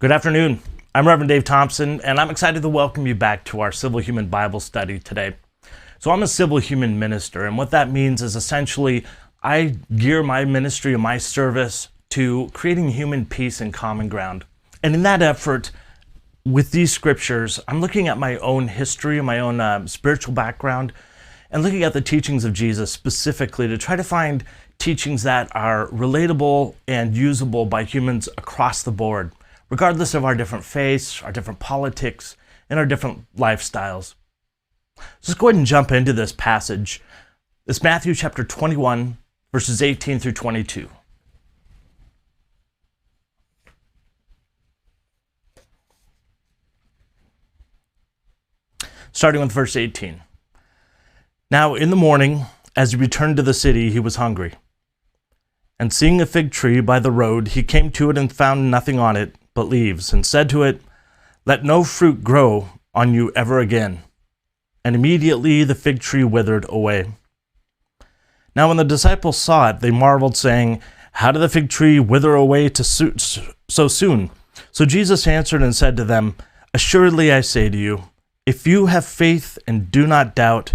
Good afternoon. I'm Rev Dave Thompson, and I'm excited to welcome you back to our Civil Human Bible study today. So I'm a civil human minister, and what that means is essentially I gear my ministry and my service to creating human peace and common ground. And in that effort, with these scriptures, I'm looking at my own history, my own spiritual background, and looking at the teachings of Jesus specifically to try to find teachings that are relatable and usable by humans across the board, regardless of our different faiths, our different politics, and our different lifestyles. So let's go ahead and jump into this passage. It's Matthew chapter 21, verses 18 through 22. Starting with verse 18. Now in the morning, as he returned to the city, he was hungry. And seeing a fig tree by the road, he came to it and found nothing on it but leaves, and said to it, "Let no fruit grow on you ever again." And immediately the fig tree withered away. Now when the disciples saw it, they marveled, saying, "How did the fig tree wither away so soon?" So Jesus answered and said to them, "Assuredly I say to you, if you have faith and do not doubt,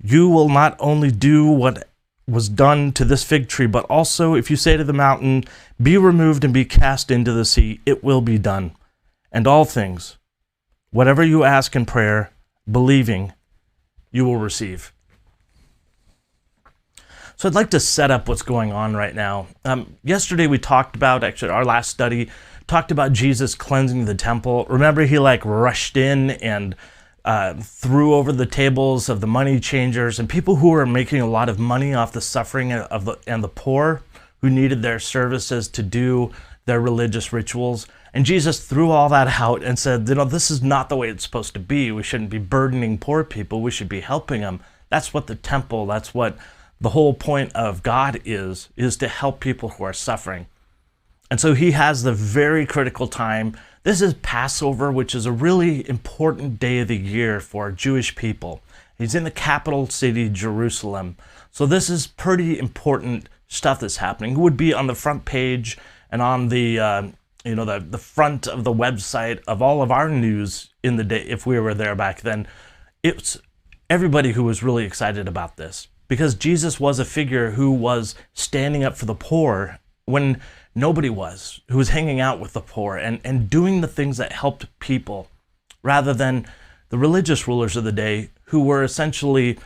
you will not only do what was done to this fig tree, but also if you say to the mountain, 'Be removed and be cast into the sea,' it will be done. And all things, whatever you ask in prayer, believing, you will receive." So I'd like to set up what's going on right now. Yesterday we talked about, actually our last study, talked about Jesus cleansing the temple. Remember, he rushed in and threw over the tables of the money changers and people who were making a lot of money off the suffering of the poor who needed their services to do their religious rituals. And Jesus threw all that out and said, this is not the way it's supposed to be. We shouldn't be burdening poor people. We should be helping them. That's what the temple, that's what the whole point of God is to help people who are suffering. And so he has the very critical time. This is Passover, which is a really important day of the year for Jewish people. He's in the capital city, Jerusalem. So this is pretty important stuff that's happening. It would be on the front page and on the the front of the website of all of our news in the day, if we were there back then. It's everybody who was really excited about this because Jesus was a figure who was standing up for the poor when nobody was, who was hanging out with the poor and doing the things that helped people rather than the religious rulers of the day who were essentially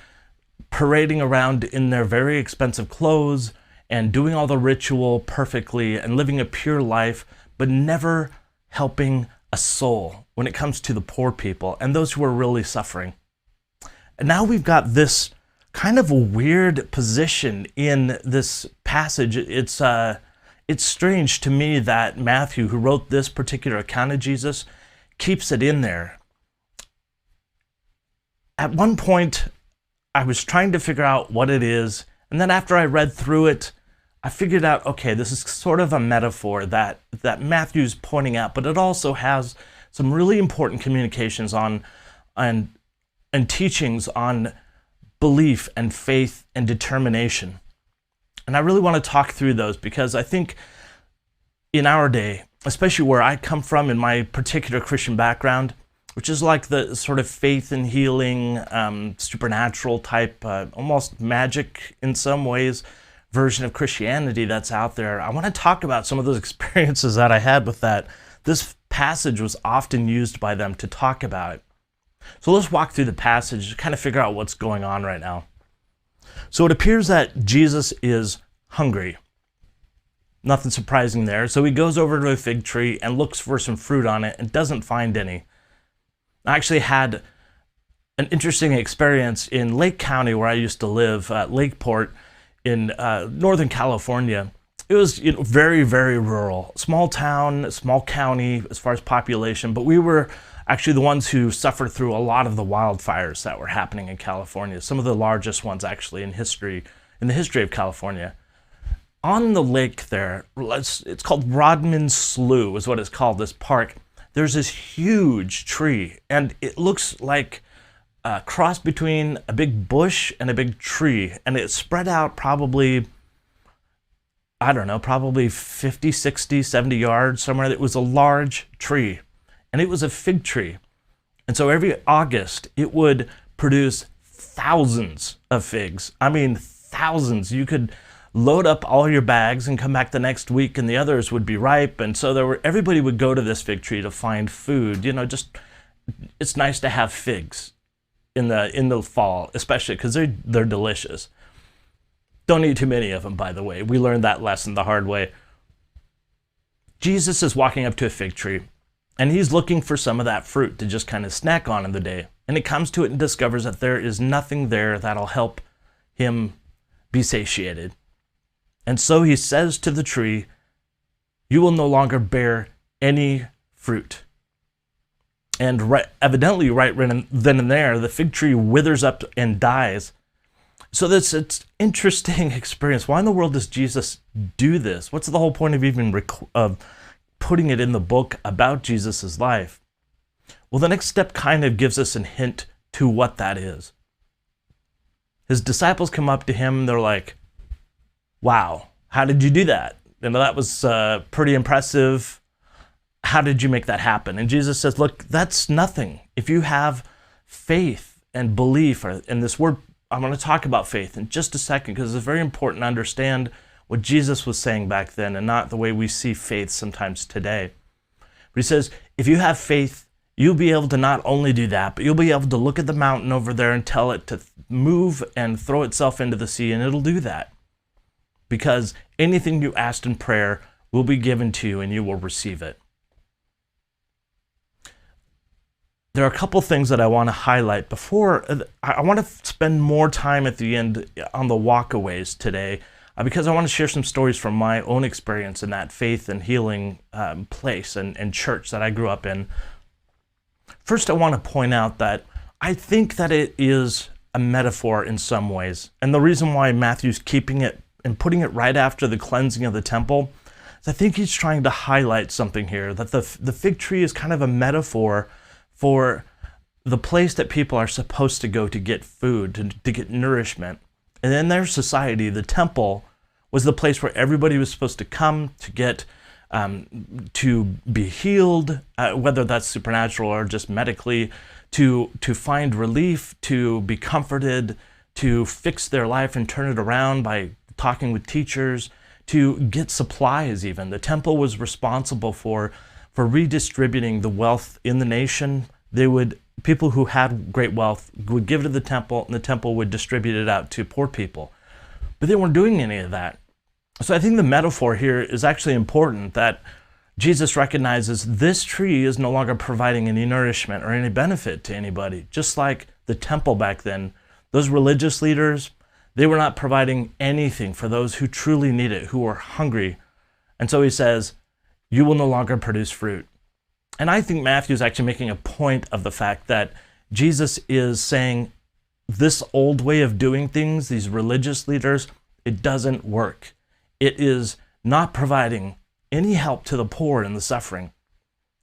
parading around in their very expensive clothes and doing all the ritual perfectly and living a pure life, but never helping a soul when it comes to the poor people and those who are really suffering. And now we've got this kind of a weird position in this passage. It's strange to me that Matthew, who wrote this particular account of Jesus, keeps it in there. At one point, I was trying to figure out what it is, and then after I read through it, I figured out, okay, this is sort of a metaphor that Matthew's pointing out, but it also has some really important communications on and teachings on belief and faith and determination. And I really want to talk through those because I think in our day, especially where I come from in my particular Christian background, which is like the sort of faith and healing, supernatural type, almost magic in some ways, version of Christianity that's out there, I want to talk about some of those experiences that I had with that. This passage was often used by them to talk about it. So let's walk through the passage to kind of figure out what's going on right now. So it appears that Jesus is hungry. Nothing surprising there. So he goes over to a fig tree and looks for some fruit on it and doesn't find any. I actually had an interesting experience in Lake County where I used to live, Lakeport in Northern California. It was very, very rural. Small town, small county as far as population, but we were actually the ones who suffered through a lot of the wildfires that were happening in California, some of the largest ones actually in the history of California. On the lake there, it's called Rodman Slough is what it's called, this park. There's this huge tree, and it looks like a cross between a big bush and a big tree, and it's spread out probably I don't know, probably 50, 60, 70 yards somewhere. It was a large tree, and it was a fig tree. And so every August, it would produce thousands of figs. I mean, thousands. You could load up all your bags and come back the next week, and the others would be ripe. And so everybody would go to this fig tree to find food. Just it's nice to have figs in the fall, especially because they're delicious. Don't eat too many of them, by the way. We learned that lesson the hard way. Jesus is walking up to a fig tree, and he's looking for some of that fruit to just kind of snack on in the day. And he comes to it and discovers that there is nothing there that'll help him be satiated. And so he says to the tree, "You will no longer bear any fruit." And evidently, right then and there, the fig tree withers up and dies. So it's interesting experience. Why in the world does Jesus do this? What's the whole point of even of putting it in the book about Jesus' life? Well, the next step kind of gives us a hint to what that is. His disciples come up to him, they're like, "Wow, how did you do that? That was pretty impressive. How did you make that happen?" And Jesus says, "Look, that's nothing. If you have faith and belief," and this word, I'm going to talk about faith in just a second because it's very important to understand what Jesus was saying back then and not the way we see faith sometimes today. But he says, if you have faith, you'll be able to not only do that, but you'll be able to look at the mountain over there and tell it to move and throw itself into the sea, and it'll do that. Because anything you asked in prayer will be given to you and you will receive it. There are a couple things that I want to highlight before. I want to spend more time at the end on the walkaways today because I want to share some stories from my own experience in that faith and healing place and church that I grew up in. First, I want to point out that I think that it is a metaphor in some ways. And the reason why Matthew's keeping it and putting it right after the cleansing of the temple is I think he's trying to highlight something here, that the fig tree is kind of a metaphor for the place that people are supposed to go to get food, to get nourishment. And in their society, the temple was the place where everybody was supposed to come to get, to be healed, whether that's supernatural or just medically, to find relief, to be comforted, to fix their life and turn it around by talking with teachers, to get supplies even. The temple was responsible for redistributing the wealth in the nation. People who had great wealth would give it to the temple, and the temple would distribute it out to poor people. But they weren't doing any of that. So I think the metaphor here is actually important, that Jesus recognizes this tree is no longer providing any nourishment or any benefit to anybody. Just like the temple back then, those religious leaders, they were not providing anything for those who truly need it, who are hungry. And so he says, you will no longer produce fruit. And I think Matthew's actually making a point of the fact that Jesus is saying this old way of doing things, these religious leaders, it doesn't work. It is not providing any help to the poor and the suffering.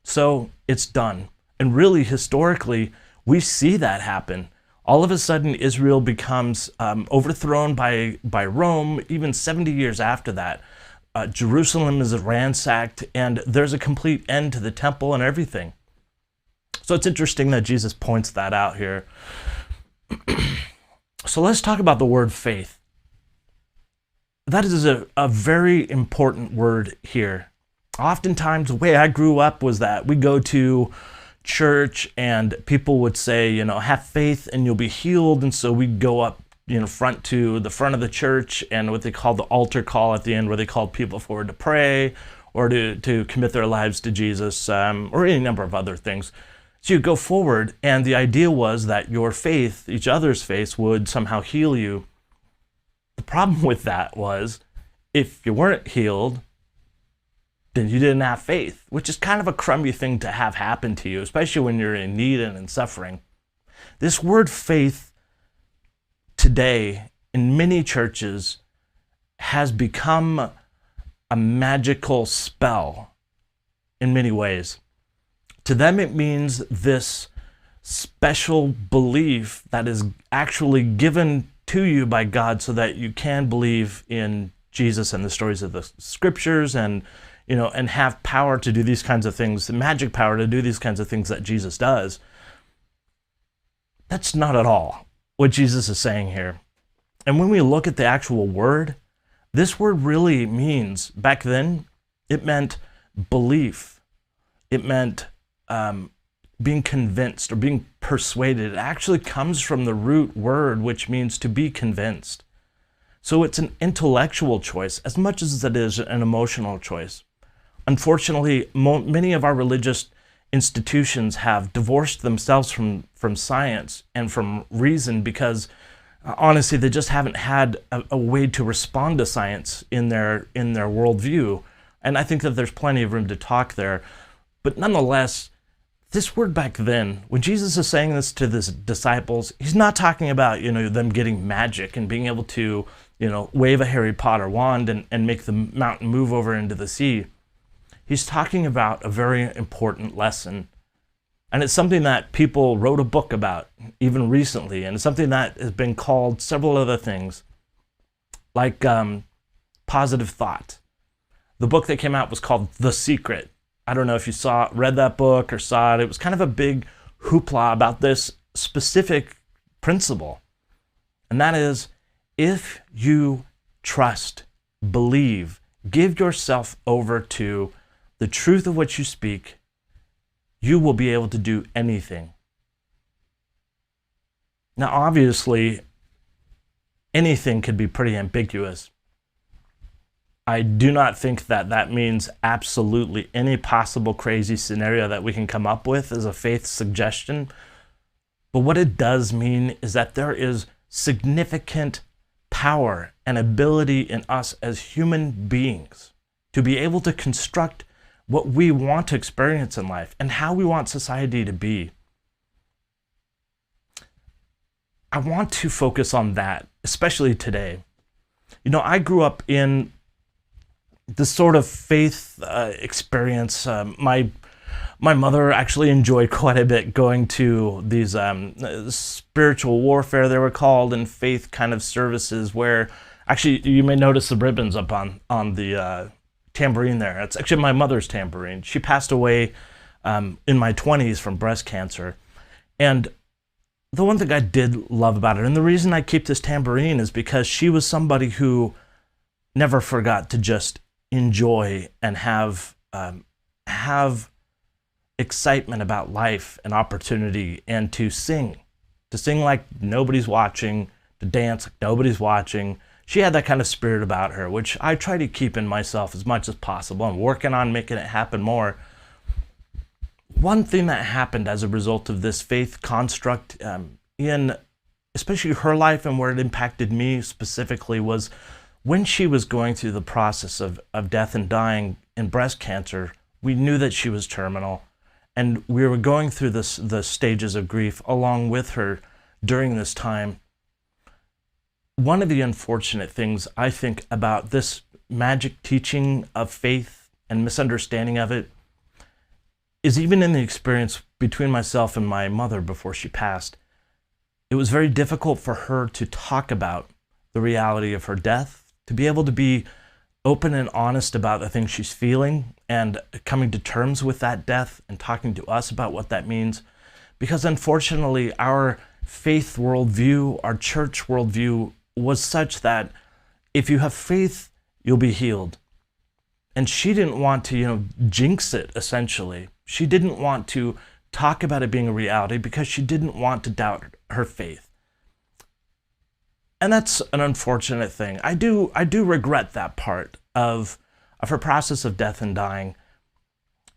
So it's done. And really, historically, we see that happen. All of a sudden, Israel becomes overthrown by Rome, even 70 years after that. Jerusalem is ransacked, and there's a complete end to the temple and everything. So it's interesting that Jesus points that out here. So let's talk about the word faith. That is a very important word here. Oftentimes, the way I grew up was that we go to church and people would say, have faith and you'll be healed. And so we'd go up front to the front of the church and what they call the altar call at the end, where they called people forward to pray or to commit their lives to Jesus, or any number of other things. So you go forward, and the idea was that your faith, each other's faith, would somehow heal you. The problem with that was, if you weren't healed, then you didn't have faith, which is kind of a crummy thing to have happen to you, especially when you're in need and in suffering. This word faith today in many churches has become a magical spell in many ways. To them, it means this special belief that is actually given to you by God so that you can believe in Jesus and the stories of the scriptures and, and have power to do these kinds of things, the magic power to do these kinds of things that Jesus does. That's not at all what Jesus is saying here. And when we look at the actual word, this word really means, back then, it meant belief. It meant being convinced or being persuaded. It actually comes from the root word, which means to be convinced. So it's an intellectual choice as much as it is an emotional choice. Unfortunately, many of our religious institutions have divorced themselves from science and from reason because honestly, they just haven't had a way to respond to science in their worldview. And I think that there's plenty of room to talk there. But nonetheless, this word back then, when Jesus is saying this to his disciples, he's not talking about, them getting magic and being able to, wave a Harry Potter wand and make the mountain move over into the sea. He's talking about a very important lesson. And it's something that people wrote a book about even recently. And it's something that has been called several other things, like positive thought. The book that came out was called The Secret. I don't know if you read that book or saw it. It was kind of a big hoopla about this specific principle. And that is, if you trust, believe, give yourself over to the truth of what you speak, you will be able to do anything. Now, obviously, anything could be pretty ambiguous. I do not think that that means absolutely any possible crazy scenario that we can come up with as a faith suggestion. But what it does mean is that there is significant power and ability in us as human beings to be able to construct what we want to experience in life and how we want society to be. I want to focus on that, especially today. I grew up in this sort of faith experience. My mother actually enjoyed quite a bit going to these spiritual warfare, they were called, and faith kind of services where, actually, you may notice the ribbons up on the tambourine there. It's actually my mother's tambourine. She passed away in my 20s from breast cancer. And the one thing I did love about it, and the reason I keep this tambourine, is because she was somebody who never forgot to just enjoy and have excitement about life and opportunity, and to sing like nobody's watching, to dance like nobody's watching. She had that kind of spirit about her, which I try to keep in myself as much as possible. I'm working on making it happen more. One thing that happened as a result of this faith construct in especially her life and where it impacted me specifically was when she was going through the process of death and dying in breast cancer. We knew that she was terminal, and we were going through the stages of grief along with her during this time. One of the unfortunate things I think about this magic teaching of faith and misunderstanding of it is, even in the experience between myself and my mother before she passed, it was very difficult for her to talk about the reality of her death, to be able to be open and honest about the things she's feeling and coming to terms with that death and talking to us about what that means. Because unfortunately, our faith worldview, our church worldview, was such that if you have faith, you'll be healed. And she didn't want to, jinx it, essentially. She didn't want to talk about it being a reality because she didn't want to doubt her faith. And that's an unfortunate thing. I do regret that part of her process of death and dying.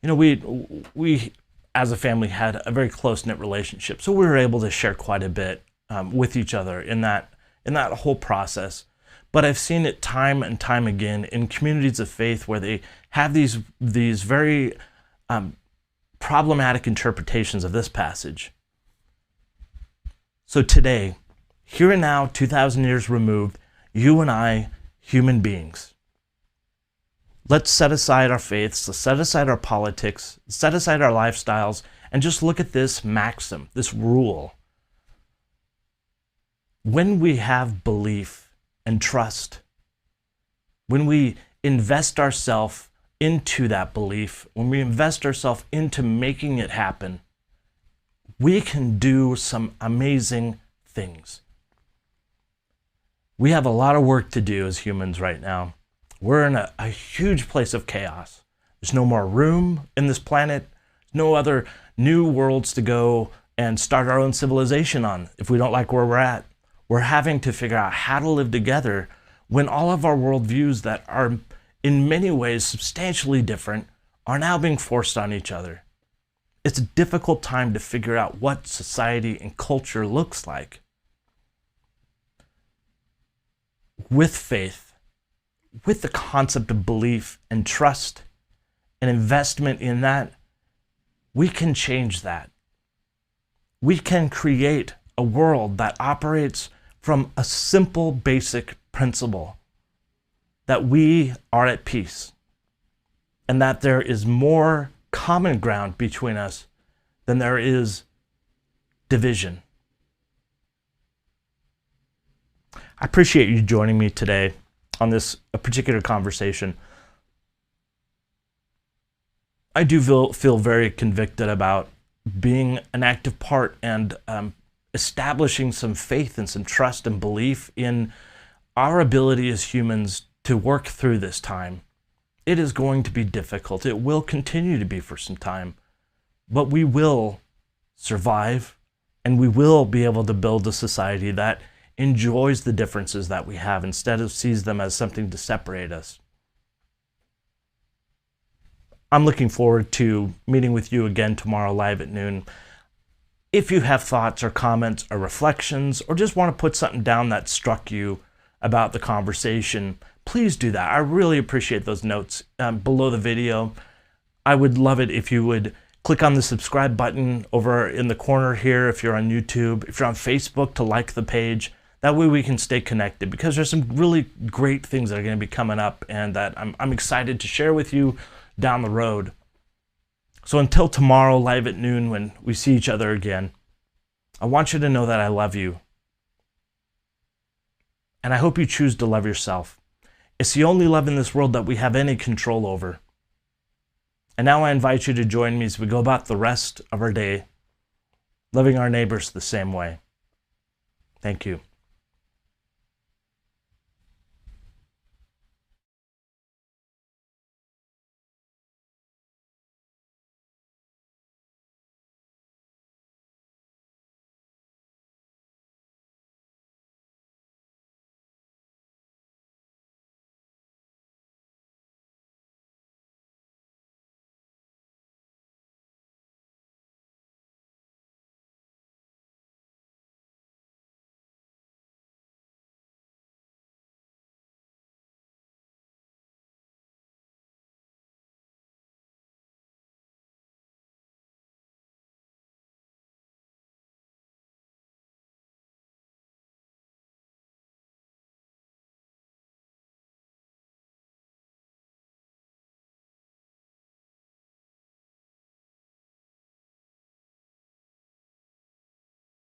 We as a family had a very close-knit relationship, so we were able to share quite a bit with each other in that whole process. But I've seen it time and time again in communities of faith where they have these very problematic interpretations of this passage. So today, here and now, 2,000 years removed, you and I, human beings, let's set aside our faiths, let's set aside our politics, set aside our lifestyles, and just look at this maxim, this rule. When we have belief and trust, when we invest ourselves into that belief, when we invest ourselves into making it happen, we can do some amazing things. We have a lot of work to do as humans right now. We're in a huge place of chaos. There's no more room in this planet, no other new worlds to go and start our own civilization on if we don't like where we're at. We're having to figure out how to live together when all of our worldviews that are in many ways substantially different are now being forced on each other. It's a difficult time to figure out what society and culture looks like. With faith, with the concept of belief and trust and investment in that, we can change that. We can create a world that operates from a simple, basic principle that we are at peace and that there is more common ground between us than there is division. I appreciate you joining me today on this particular conversation. I do feel very convicted about being an active part and establishing some faith and some trust and belief in our ability as humans to work through this time. It is going to be difficult. It will continue to be for some time, but we will survive and we will be able to build a society that enjoys the differences that we have instead of sees them as something to separate us. I'm looking forward to meeting with you again tomorrow live at noon. If you have thoughts or comments or reflections or just want to put something down that struck you about the conversation, please do that. I really appreciate those notes below the video. I would love it if you would click on the subscribe button over in the corner here if you're on YouTube, if you're on Facebook, to like the page. That way we can stay connected, because there's some really great things that are going to be coming up and that I'm excited to share with you down the road. So until tomorrow live at noon when we see each other again, I want you to know that I love you. And I hope you choose to love yourself. It's the only love in this world that we have any control over. And now I invite you to join me as we go about the rest of our day, loving our neighbors the same way. Thank you.